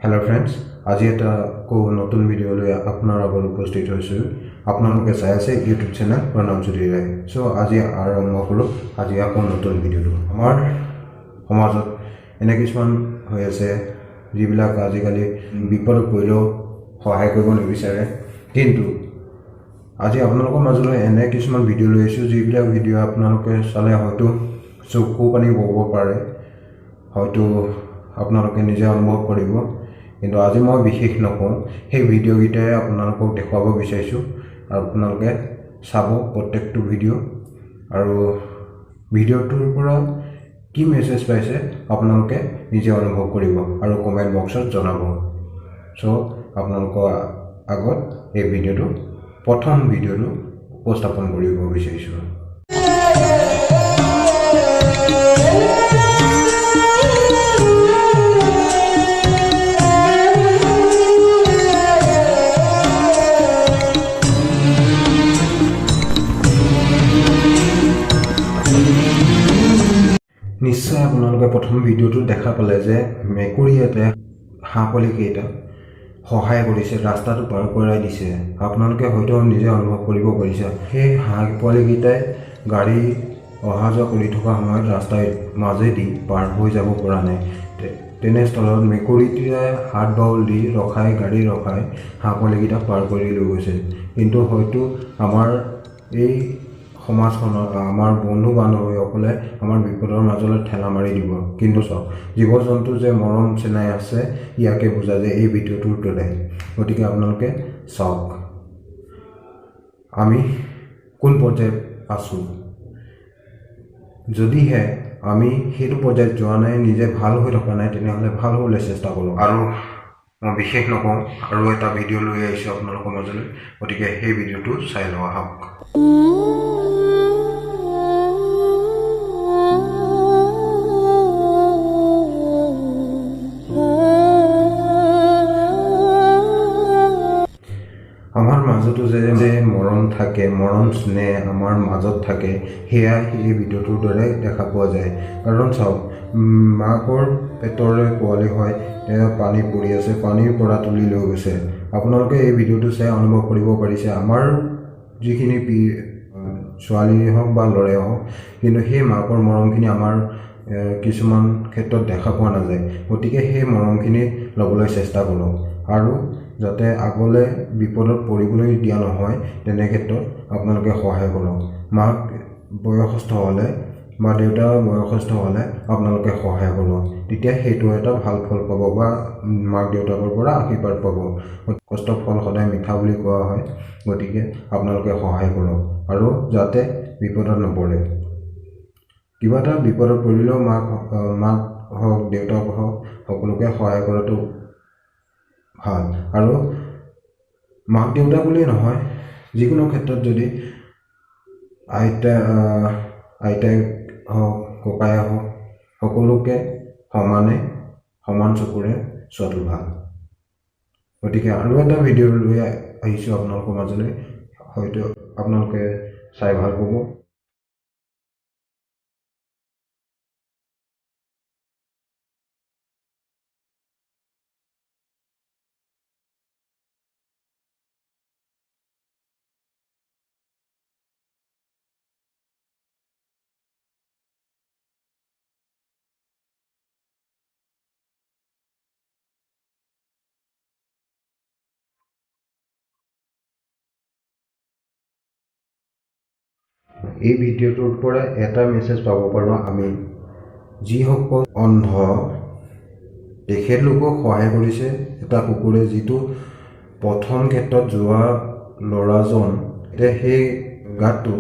Hello friends, आज এটা নতুন ভিডিও লৈ আপোনাৰ আগত উপস্থিত হৈছোঁ। আপোনালোকে চাই আছে ইউটিউব চেনেল প্ৰণাম চৌধুৰী ৰায়। সো আজি আৰম্ভ কৰোঁ আজি আকৌ নতুন ভিডিওটো। আমাৰ সমাজত এনে কিছুমান হৈ আছে যিবিলাক আজিকালি বিপদত পৰিলেও সহায় কৰিব নিবিচাৰে, কিন্তু আজি আপোনালোকৰ মাজলৈ এনে কিছুমান ভিডিও লৈ আহিছোঁ যিবিলাক ভিডিও আপোনালোকে চালে হয়তো চকু পানী বব পাৰে, হয়তো আপোনালোকে নিজে অনুভৱ কৰিব। কিন্তু আজি মই বিশেষ নকওঁ, সেই ভিডিঅ'কেইটাই আপোনালোকক দেখুৱাব বিচাৰিছোঁ আৰু আপোনালোকে চাব প্ৰত্যেকটো ভিডিঅ' আৰু ভিডিঅ'টোৰ পৰা কি মেছেজ পাইছে আপোনালোকে নিজে অনুভৱ কৰিব আৰু কমেণ্ট বক্সত জনাব। চ' আপোনালোকৰ আগত এই ভিডিঅ'টো প্ৰথম ভিডিঅ'টো উপস্থাপন কৰিব বিচাৰিছোঁ। নিশ্চয় আপোনালোকে প্ৰথম ভিডিঅ'টো দেখা পালে যে মেকুৰী এটাই হাঁহ পোৱালিকেইটা সহায় কৰিছে, ৰাস্তাটো পাৰ কৰাই দিছে। আপোনালোকে হয়তো নিজে অনুভৱ কৰিব পাৰিছে, সেই হাঁহ পোৱালিকেইটাই গাড়ী অহা যোৱা কৰি থকা সময়ত ৰাস্তাৰ মাজেদি পাৰ হৈ যাব পৰা নাই। তেনেস্থলত মেকুৰীটোৱে হাত বাউল দি ৰখাই গাড়ী ৰখাই হাঁহ পোৱালিকেইটা পাৰ কৰি লৈ গৈছে। কিন্তু হয়তো আমাৰ এই সমাজখনত আমাৰ বন্ধু বান্ধৱীসকলে আমাৰ বিপদৰ মাজলৈ ঠেলা মাৰি দিব। কিন্তু চাওক, জীৱ জন্তু যে মৰম চেনাই আছে ইয়াকে বুজা যায় এই ভিডিঅ'টোৰ দৰে। গতিকে আপোনালোকে চাওক আমি কোন পৰ্যায়ত আছোঁ। যদিহে আমি সেইটো পৰ্যায়ত যোৱা নাই, নিজে ভাল হৈ থকা নাই, তেনেহ'লে ভাল হ'বলৈ চেষ্টা কৰোঁ। আৰু মই বিশেষ নকওঁ, আৰু এটা ভিডিঅ' লৈ আহিছোঁ আপোনালোকৰ মাজলৈ, গতিকে সেই ভিডিঅ'টো চাই লওঁ আহক। আমাৰ মাজতো যে মৰম থাকে, মৰম স্নেহ আমাৰ মাজত থাকে, সেয়া এই ভিডিঅ'টোৰ দৰে দেখা পোৱা যায়। কাৰণ চাওক, মাকৰ পেটৰে পোৱালি হয়, তেওঁ পানী পৰি আছে, পানীৰ পৰা তুলি লৈ গৈছে। আপোনালোকে এই ভিডিঅ'টো চাই অনুভৱ কৰিব পাৰিছে আমাৰ যিখিনি ছোৱালী হওক বা ল'ৰাই হওক, কিন্তু সেই মাকৰ মৰমখিনি আমাৰ কিছুমান ক্ষেত্ৰত দেখা পোৱা নাযায়। গতিকে সেই মৰমখিনি ল'বলৈ চেষ্টা কৰোঁ আৰু যাতে আগলৈ বিপদত পৰিবলৈ দিয়া নহয়, তেনে ক্ষেত্ৰত আপোনালোকে সহায় কৰক। মাক বয়সস্থ হ'লে বা দেউতা বয়সস্থ হ'লে আপোনালোকে সহায় কৰক, তেতিয়া সেইটো এটা ভাল ফল পাব বা মাক দেউতাকৰ পৰা আশীৰ্বাদ পাব। কষ্ট ফল সদায় মিঠা বুলি কোৱা হয়। গতিকে আপোনালোকে সহায় কৰক আৰু যাতে বিপদত নপৰে। কিবা এটা বিপদত পৰিলেও মাক হওক দেউতাক হওক সকলোকে সহায় কৰাটো ভাল। আৰু মাক দেউতা বুলিয়েই নহয়, যিকোনো ক্ষেত্ৰত যদি আইতাই হওক ককাই হওক সকলোকে সমান চকুৰে চোৱাটো ভাল। গতিকে আৰু এটা ভিডিঅ' লৈ আহিছোঁ আপোনালোকৰ মাজলৈ, হয়তো আপোনালোকে চাই ভাল পাব। এই ভিডিঅ'টোৰ পৰা এটা মেছেজ পাব পাৰোঁ, আমি যিসকল অন্ধ তেখেতলোকক সহায় কৰিছে এটা কুকুৰে। যিটো প্ৰথম ক্ষেত্ৰত যোৱা ল'ৰাজন, এতিয়া সেই গাঁতটো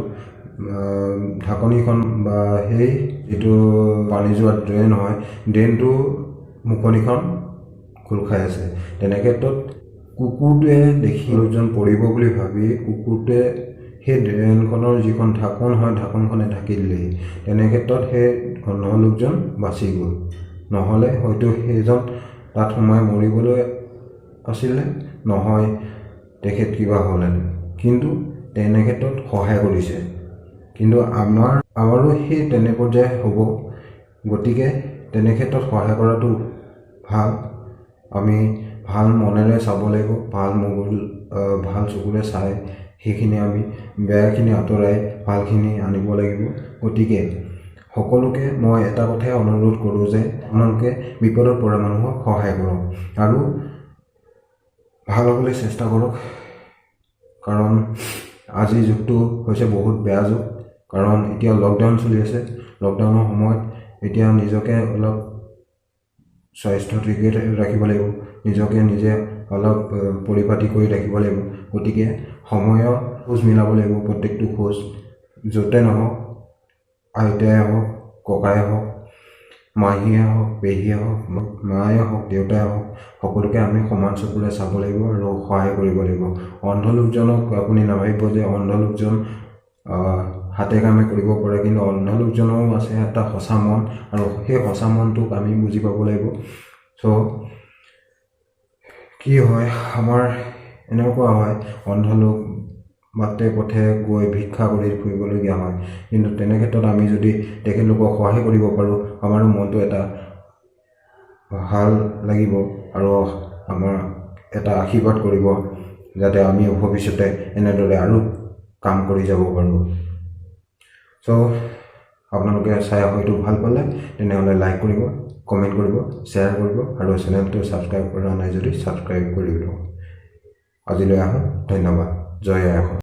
ঢাকনিখন বা সেই যিটো পানী যোৱা ড্ৰেইন হয়, ড্ৰেইনটো মুখনিখন খোল খাই আছে। তেনে ক্ষেত্ৰত কুকুৰটোৱে দেখি লোকজন পৰিব বুলি ভাবি কুকুৰটোৱে সেই ড্ৰেইনখনৰ যিখন ঢাকন হয় ঢাকনখনে ঢাকি দিলেহি। তেনে ক্ষেত্ৰত সেই অন্ধ লোকজন বাচি গ'ল, নহ'লে হয়তো সেইজন তাত সোমাই মৰিবলৈ আছিলে, নহয় তেখেত কিবা হ'লেহেঁতেন। কিন্তু তেনে ক্ষেত্ৰত সহায় কৰিছে। কিন্তু আমাৰো সেই তেনে পৰ্যায় হ'ব। গতিকে তেনে ক্ষেত্ৰত সহায় কৰাটো ভাল আমি ভাল মনেৰে চাব লাগিব, ভাল চকুৰে চাই সেইখিনি আমি বেয়াখিনি আঁতৰাই ভালখিনি আনিব লাগিব। গতিকে সকলোকে মই এটা কথাই অনুৰোধ কৰোঁ যে আপোনালোকে বিপদত পৰা মানুহক সহায় কৰক আৰু ভাল হ'বলৈ চেষ্টা কৰক। কাৰণ আজিৰ যুগটো হৈছে বহুত বেয়া যুগ। কাৰণ এতিয়া লকডাউন চলি আছে। লকডাউনৰ সময়ত এতিয়া নিজকে অলপ স্বাস্থ্য ঠিকে ৰাখিব লাগিব, নিজকে নিজে অলপ পৰিপাটি কৰি ৰাখিব লাগিব। গতিকে সময়ৰ খোজ মিলাব লাগিব। প্ৰত্যেকটো খোজ য'তে নহওক, আইতাই হওক, ককাই হওক, মাহীয়ে হওক, পেহীয়ে হওক, মায়ে হওক, দেউতাই হওক, সকলোকে আমি সমান চকুৰে চাব লাগিব আৰু সহায় কৰিব লাগিব। অন্ধ লোকজনক আপুনি নাভাবিব যে অন্ধ লোকজন হাতে কামে কৰিব পাৰে, কিন্তু অন্ধ লোকজনৰো আছে এটা সঁচা মন আৰু সেই সঁচা মনটোক আমি বুজি পাব লাগিব। চ' কি হয়, আমাৰ এনেকুৱা হয় অন্ধ লোক বাটে পথে গৈ ভিক্ষা কৰি ফুৰিবলগীয়া হয়, কিন্তু তেনে ক্ষেত্ৰত আমি যদি তেখেতলোকক সহায় কৰিব পাৰোঁ, আমাৰো মনটো এটা ভাল লাগিব আৰু আমাৰ এটা আশীৰ্বাদ কৰিব যাতে আমি ভৱিষ্যতে এনেদৰে আৰু কাম কৰি যাব পাৰোঁ। চ' আপোনালোকে চাই হয়তো ভাল পালে তেনেহ'লে লাইক কৰিব, কমেণ্ট কৰিব, শ্বেয়াৰ কৰিব আৰু চেনেলটো ছাবস্ক্ৰাইব কৰা নাই যদি ছাবস্ক্ৰাইব কৰি দিব। আজিলৈ আহোঁ। ধন্যবাদ। জয় আই অসম।